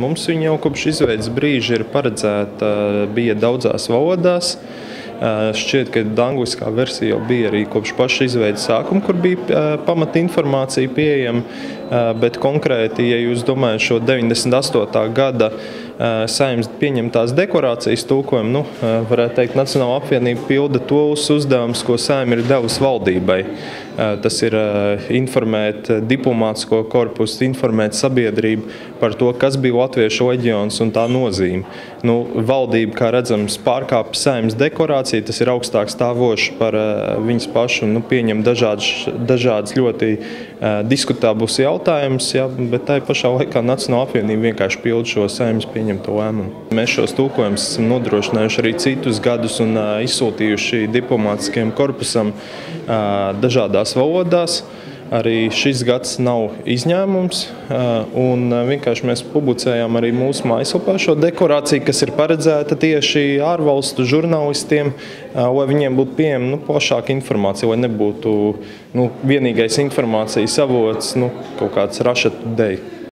Mums viņa jau kopš izveidas brīža ir paredzēta, bija daudzās valodās. Šķiet, ka angliskā versija jau bija arī kopš paša izveidas sākuma, kur bija pamata informācija pieejama, bet konkrēti, ja jūs domājat šo 98. gada Saeimas pieņemtās deklarācijas tulkojumu, varētu teikt, Nacionālā apvienība pilda tos uzdevumus, ko Saeima ir devusi valdībai. Tas ir informēt diplomātisko korpusu, informēt sabiedrību par to, kas bija Latviešu leģions un tā nozīme. Valdība, kā redzams, pārkāpa Saeimas deklarāciju, tas ir augstāk stāvoši par viņas pašu, pieņem dažādas ļoti diskutābus jautājumus, bet tai pašā laikā Nacionālā apvienība vienkārši pilda šo Saeimas pieņemto lēmumu. Mēs šos tulkojumus esam nodrošinājuši arī citus gadus un izsūtījuši diplomātiskajam korpusam dažādās valodās. Arī šis gads nav izņēmums, un vienkārši mēs publicējām arī mūsu mājaslapā šo deklarāciju, kas ir paredzēta tieši ārvalstu žurnālistiem, lai viņiem būtu pieejama plašāka informācija, lai nebūtu vienīgais informācijas avots kaut kāds Russia Today.